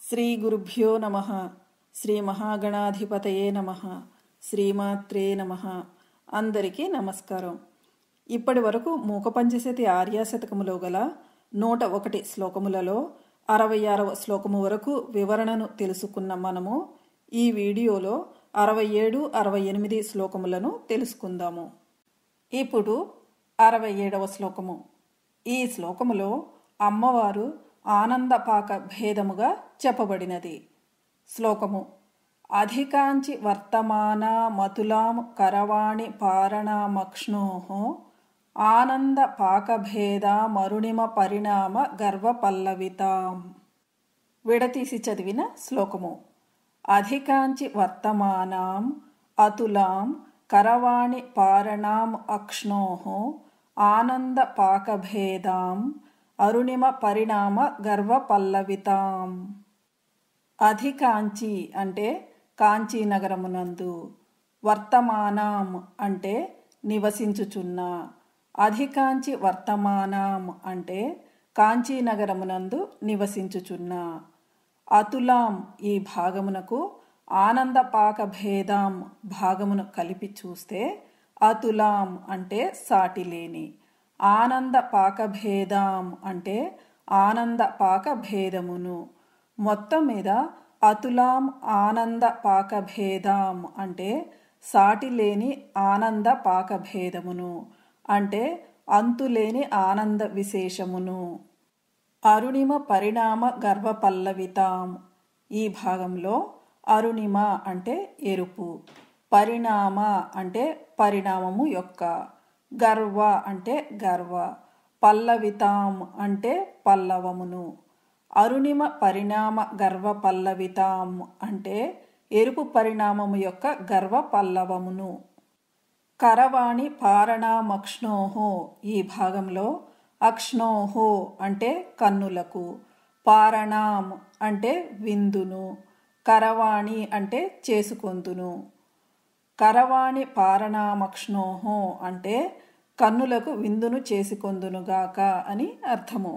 శ్రీ గురుభ్యో నమః. శ్రీ మహాగణాధిపతయే నమః. శ్రీమాత్రే నమః. అందరికీ నమస్కారం. ఇప్పటి వరకు మూకపంచశతి ఆర్యాశతకములో గల 101 శ్లోకములలో 66వ శ్లోకము వరకు వివరణను తెలుసుకున్న మనము ఈ వీడియోలో 67, 68 శ్లోకములను తెలుసుకుందాము. ఇప్పుడు 67వ శ్లోకము. ఈ శ్లోకములో అమ్మవారు ఆనందపాక భేదముగా చెప్పబడినది. శ్లోకము: అధికాంచి వర్తమాన మతులాం కరవాణి పారణమక్ష్ణోః ఆనంద పాకభేద మరుణిమ పరిణామ గర్వపల్లవితాం. విడతీసి చదివిన శ్లోకము: అధికాంచి వర్తమానాం అతులాం కరవాణి పారణాం అక్ష్ణోః ఆనంద పాకభేదాం అరుణిమ పరిణామ గర్వపల్లవితాం. అధికాంచి అంటే కాంచీనగరమునందు, వర్తమానాం అంటే నివసించుచున్న, అధికాంచి వర్తమానాం అంటే కాంచీనగరమునందు నివసించుచున్న. అతులాం ఈ భాగమునకు ఆనందపాక భేదాం భాగమును కలిపి చూస్తే అతులాం అంటే సాటిలేని, ఆనంద పాకభేదాం అంటే ఆనంద పాక భేదమును. మొత్తం మీద అతులాం ఆనంద పాకభేదాం అంటే సాటిలేని ఆనంద పాకభేదమును, అంటే అంతులేని ఆనంద విశేషమును. అరుణిమ పరిణామ గర్వపల్లవితాం ఈ భాగంలో అరుణిమ అంటే ఎరుపు, పరిణామ అంటే పరిణామము యొక్క, గర్వ అంటే గర్వ, పల్లవితాం అంటే పల్లవమును. అరుణిమ పరిణామ గర్వ పల్లవితాం అంటే ఎరుపు పరిణామము యొక్క గర్వ పల్లవమును. కరవాణి పారణామక్ష్ణోః ఈ భాగంలో అక్ష్ణోః అంటే కన్నులకు, పారణాం అంటే విందును, కరవాణి అంటే చేసుకొందును. కరవాణి పారణామక్ష్ణోః అంటే కన్నులకు విందును చేసుకొందునుగాక అని అర్థము.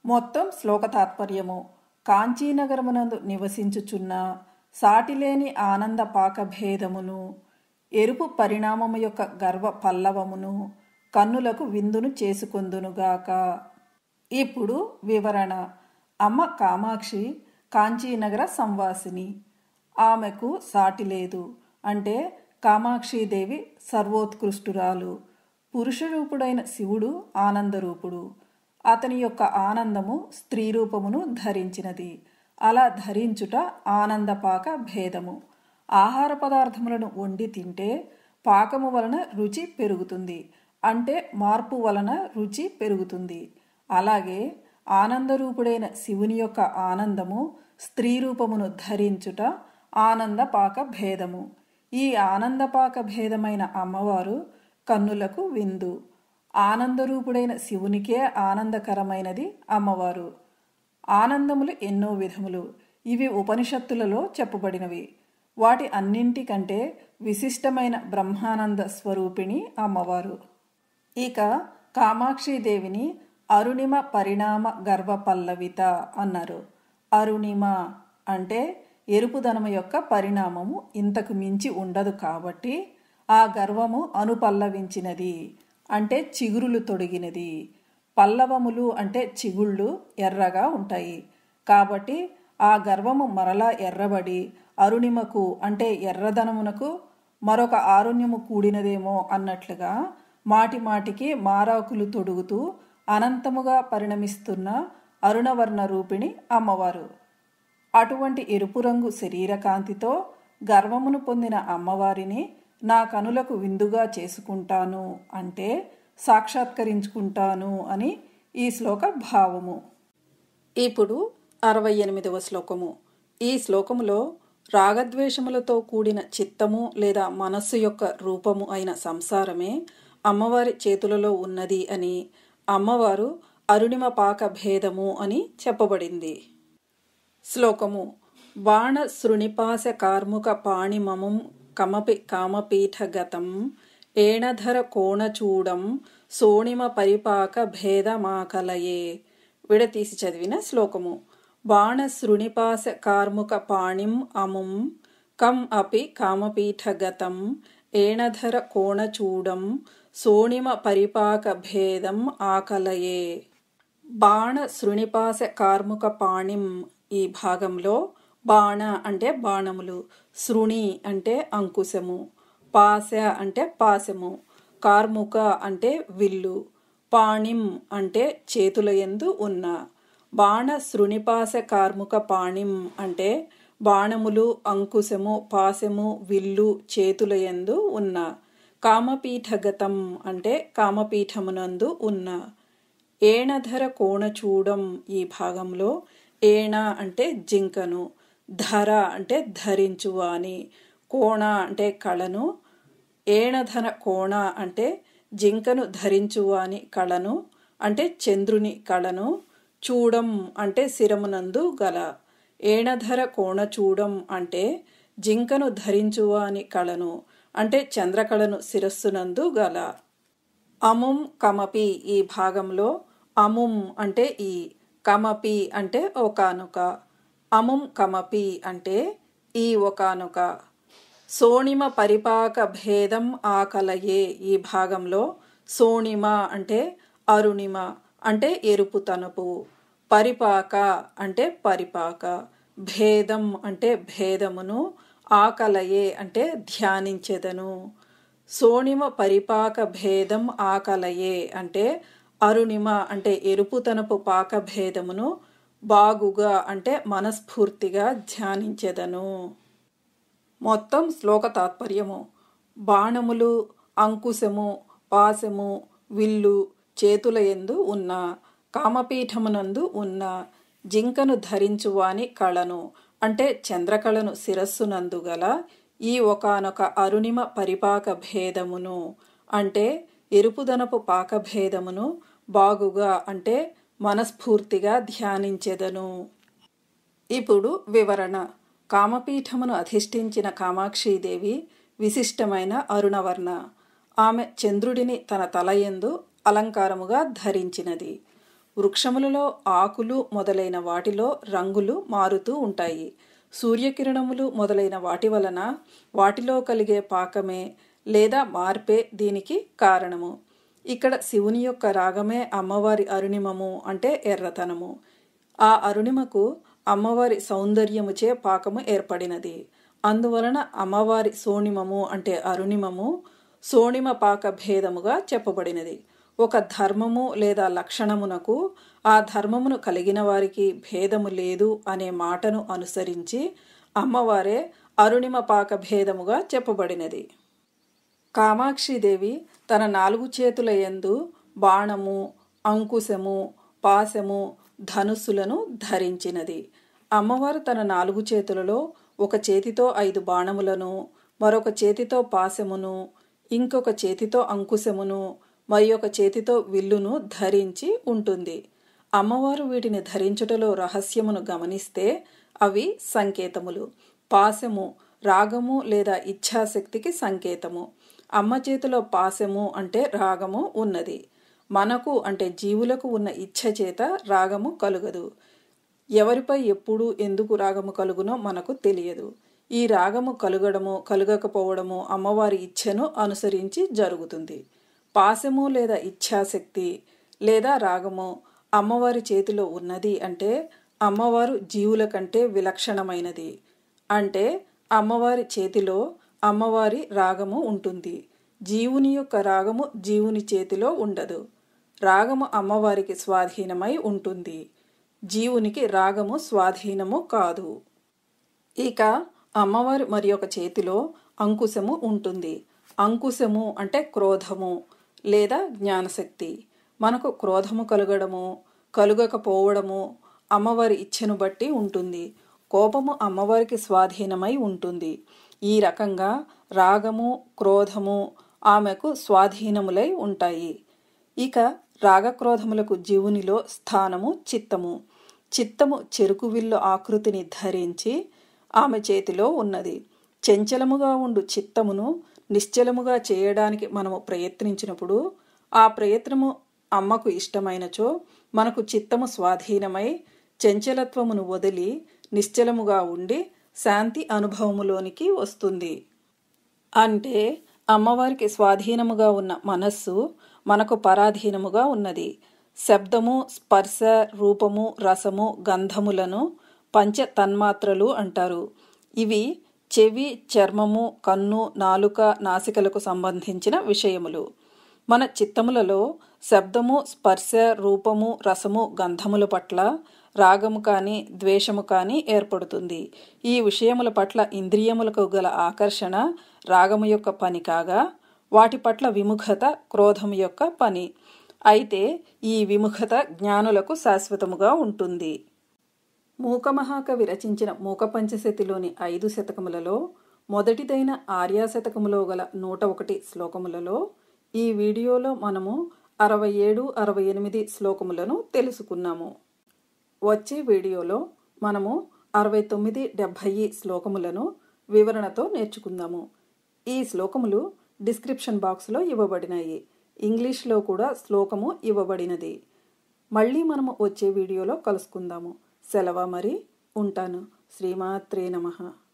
మొత్తం శ్లోక తాత్పర్యము: కాంచీనగరమునందు నివసించుచున్న సాటిలేని ఆనంద పాకభేదమును, ఎరుపు పరిణామము యొక్క గర్వ పల్లవమును కన్నులకు విందును చేసుకొందునుగాక. ఇప్పుడు వివరణ. అమ్మ కామాక్షి కాంచీనగర సంవాసిని. ఆమెకు సాటి లేదు. అంటే కామాక్షీదేవి సర్వోత్కృష్టురాలు. పురుషరూపుడైన శివుడు ఆనందరూపుడు. అతని యొక్క ఆనందము స్త్రీ రూపమును ధరించినది. అలా ధరించుట ఆనందపాక భేదము. ఆహార పదార్థములను వండి తింటే పాకము వలన రుచి పెరుగుతుంది, అంటే మార్పు వలన రుచి పెరుగుతుంది. అలాగే ఆనందరూపుడైన శివుని యొక్క ఆనందము స్త్రీ రూపమును ధరించుట ఆనందపాక భేదము. ఈ ఆనందపాక భేదమైన అమ్మవారు కన్నులకు విందు. ఆనందరూపుడైన శివునికే ఆనందకరమైనది అమ్మవారు. ఆనందములు ఎన్నో విధములు. ఇవి ఉపనిషత్తులలో చెప్పబడినవి. వాటి అన్నింటికంటే విశిష్టమైన బ్రహ్మానంద స్వరూపిణి అమ్మవారు. ఇక కామాక్షీదేవిని అరుణిమ పరిణామ గర్వ పల్లవిత అన్నారు. అరుణిమ అంటే ఎరుపుదనము యొక్క పరిణామము ఇంతకు మించి ఉండదు కాబట్టి ఆ గర్వము అనుపల్లవించినది, అంటే చిగురులు తొడిగినది. పల్లవములు అంటే చిగుళ్ళు ఎర్రగా ఉంటాయి కాబట్టి ఆ గర్వము మరలా ఎర్రబడి అరుణిమకు అంటే ఎర్రదనమునకు మరొక ఆరుణ్యము కూడినదేమో అన్నట్లుగా మాటి మాటికి మారాకులు తొడుగుతూ అనంతముగా పరిణమిస్తున్న అరుణవర్ణ రూపిణి అమ్మవారు. అటువంటి ఎరుపు రంగు శరీరకాంతితో గర్వమును పొందిన అమ్మవారిని నా కనులకు విందుగా చేసుకుంటాను అంటే సాక్షాత్కరించుకుంటాను అని ఈ శ్లోక భావము. ఇప్పుడు 68వ శ్లోకము. ఈ శ్లోకములో రాగద్వేషములతో కూడిన చిత్తము లేదా మనస్సు యొక్క రూపము అయిన సంసారమే అమ్మవారి చేతులలో ఉన్నది అని, అమ్మవారు అరుణిమ పాక భేదము అని చెప్పబడింది. శ్లోకము: బాణ శృణిపాశ కార్ముక పాణిమమం కమపి కామపీఠగతం ఏణధర కోణచూడం సోణిమ పరిపాక భేదమాకలయే. విడతీసి చదివిన శ్లోకము: బాణశృణిపాశ కార్ముక పాణిం అముం కం అపి కామపీఠగతం ఏణధర కోణచూడం సోణిమ పరిపాక భేదం ఆకలయే. బాణ శృణిపాశ కార్ముక పాణిం ఈ భాగంలో బాణ అంటే బాణములు, శృణి అంటే అంకుశము, పాశ అంటే పాశము, కార్ముక అంటే విల్లు, పాణిం అంటే చేతుల యందు ఉన్న. బాణ శృణిపాశ కార్ముక పాణిం అంటే బాణములు, అంకుశము, పాశము, విల్లు చేతుల యందు ఉన్న. కామపీఠగతం అంటే కామపీఠమునందు ఉన్న. ఏణధర కోణచూడం ఈ భాగంలో ఏణ అంటే జింకను, ధర అంటే ధరించువాని, కోణ అంటే కళను. ఏణధర కోణ అంటే జింకను ధరించువాని కళను అంటే చంద్రుని కళను. చూడం అంటే శిరమునందు గల. ఏణధర కోణచూడం అంటే జింకను ధరించువాని కళను అంటే చంద్రకళను శిరస్సునందు గల. అముం కమపి ఈ భాగంలో అముం అంటే ఈ, కమపి అంటే ఒకానొక. అముం కమపి అంటే ఈ ఒకానొక. సోణిమ పరిపాక భేదం ఆకలయే ఈ భాగంలో సోణిమ అంటే అరుణిమ అంటే ఎరుపు తనుపు, పరిపాక అంటే పరిపాక, భేదం అంటే భేదమును, ఆకలయే అంటే ధ్యానించెదను. సోణిమ పరిపాక భేదం ఆకలయే అంటే అరుణిమ అంటే ఎరుపుతనపు పాక భేదమును బాగుగా అంటే మనస్ఫూర్తిగా ధ్యానించెదను. మొత్తం శ్లోక తాత్పర్యము. బాణములు, అంకుశము, పాశము, విల్లు చేతుల యందు ఉన్న, కామపీఠమునందు ఉన్న, జింకను ధరించువాని కళను అంటే చంద్రకళను శిరస్సునందు గల ఈ ఒకానొక అరుణిమ పరిపాక భేదమును అంటే ఎరుపుదనపు పాకభేదమును బాగుగా అంటే మనస్ఫూర్తిగా ధ్యానించెదను. ఇప్పుడు వివరణ. కామపీఠమును అధిష్ఠించిన కామాక్షీదేవి విశిష్టమైన అరుణవర్ణ. ఆమె చంద్రుడిని తన తలయందు అలంకారముగా ధరించినది. వృక్షములలో ఆకులు మొదలైన వాటిలో రంగులు మారుతూ ఉంటాయి. సూర్యకిరణములు మొదలైన వాటి వలన వాటిలో కలిగే పాకమే లేదా మార్పే దీనికి కారణము. ఇక్కడ శివుని యొక్క రాగమే అమ్మవారి అరుణిమము అంటే ఎర్రతనము. ఆ అరుణిమకు అమ్మవారి సౌందర్యముచే పాకము ఏర్పడినది. అందువలన అమ్మవారి సోణిమము అంటే అరుణిమము సోణిమ పాక భేదముగా చెప్పబడినది. ఒక ధర్మము లేదా లక్షణమునకు ఆ ధర్మమును కలిగిన వారికి భేదము లేదు అనే మాటను అనుసరించి అమ్మవారే అరుణిమ పాక భేదముగా చెప్పబడినది. కామాక్షిదేవి తన 4 చేతుల యందు బాణము, అంకుశము, పాశము, ధనుస్సులను ధరించినది. అమ్మవారు తన 4 చేతులలో ఒక చేతితో 5 బాణములను, మరొక చేతితో పాశమును, ఇంకొక చేతితో అంకుశమును, మరి ఒక చేతితో విల్లును ధరించి ఉంటుంది. అమ్మవారు వీటిని ధరించుటలో రహస్యమును గమనిస్తే అవి సంకేతములు. పాశము రాగము లేదా ఇచ్ఛాశక్తికి సంకేతము. అమ్మ చేతిలో పాశము అంటే రాగము ఉన్నది. మనకు అంటే జీవులకు ఉన్న ఇచ్ఛ చేత రాగము కలుగదు. ఎవరిపై ఎప్పుడు ఎందుకు రాగము కలుగునో మనకు తెలియదు. ఈ రాగము కలుగడము కలుగకపోవడము అమ్మవారి ఇచ్ఛను అనుసరించి జరుగుతుంది. పాశము లేదా ఇచ్ఛాశక్తి లేదా రాగము అమ్మవారి చేతిలో ఉన్నది అంటే అమ్మవారు జీవుల కంటే విలక్షణమైనది. అంటే అమ్మవారి చేతిలో అమ్మవారి రాగము ఉంటుంది. జీవుని యొక్క రాగము జీవుని చేతిలో ఉండదు. రాగము అమ్మవారికి స్వాధీనమై ఉంటుంది. జీవునికి రాగము స్వాధీనము కాదు. ఇక అమ్మవారి మరి ఒక చేతిలో అంకుశము ఉంటుంది. అంకుశము అంటే క్రోధము లేదా జ్ఞానశక్తి. మనకు క్రోధము కలుగడము కలుగకపోవడము అమ్మవారి ఇచ్ఛను బట్టి ఉంటుంది. కోపము అమ్మవారికి స్వాధీనమై ఉంటుంది. ఈ రకంగా రాగము క్రోధము ఆమెకు స్వాధీనములై ఉంటాయి. ఇక రాగక్రోధములకు జీవునిలో స్థానము చిత్తము. చిత్తము చెరుకు విల్లు ఆకృతిని ధరించి ఆమె చేతిలో ఉన్నది. చంచలముగా ఉండు చిత్తమును నిశ్చలముగా చేయడానికి మనము ప్రయత్నించినప్పుడు ఆ ప్రయత్నము అమ్మకు ఇష్టమైనచో మనకు చిత్తము స్వాధీనమై చంచలత్వమును వదిలి నిశ్చలముగా ఉండి శాంతి అనుభవములోనికి వస్తుంది. అంటే అమ్మవారికి స్వాధీనముగా ఉన్న మనస్సు మనకు పరాధీనముగా ఉన్నది. శబ్దము, స్పర్శ, రూపము, రసము, గంధములను పంచ తన్మాత్రలు అంటారు. ఇవి చెవి, చర్మము, కన్ను, నాలుక, నాసికలకు సంబంధించిన విషయములు. మన చిత్తములలో శబ్దము, స్పర్శ, రూపము, రసము, గంధముల పట్ల రాగము కానీ ద్వేషము కానీ ఏర్పడుతుంది. ఈ విషయముల పట్ల ఇంద్రియములకు గల ఆకర్షణ రాగము యొక్క పని కాగా, వాటి పట్ల విముఖత క్రోధము యొక్క పని. అయితే ఈ విముఖత జ్ఞానులకు శాశ్వతముగా ఉంటుంది. మూకమహాకవి రచించిన మూకపంచశతిలోని 5 శతకములలో మొదటిదైన ఆర్యాశతకములో గల 101 శ్లోకములలో ఈ వీడియోలో మనము 67, 68 శ్లోకములను తెలుసుకున్నాము. వచ్చే వీడియోలో మనము 69, 70 శ్లోకములను వివరణతో నేర్చుకుందాము. ఈ శ్లోకములు డిస్క్రిప్షన్ బాక్స్లో ఇవ్వబడినాయి. ఇంగ్లీష్లో కూడా శ్లోకము ఇవ్వబడినది. మళ్ళీ మనము వచ్చే వీడియోలో కలుసుకుందాము. సెలవు మరి, ఉంటాను. శ్రీమాత్రే నమః.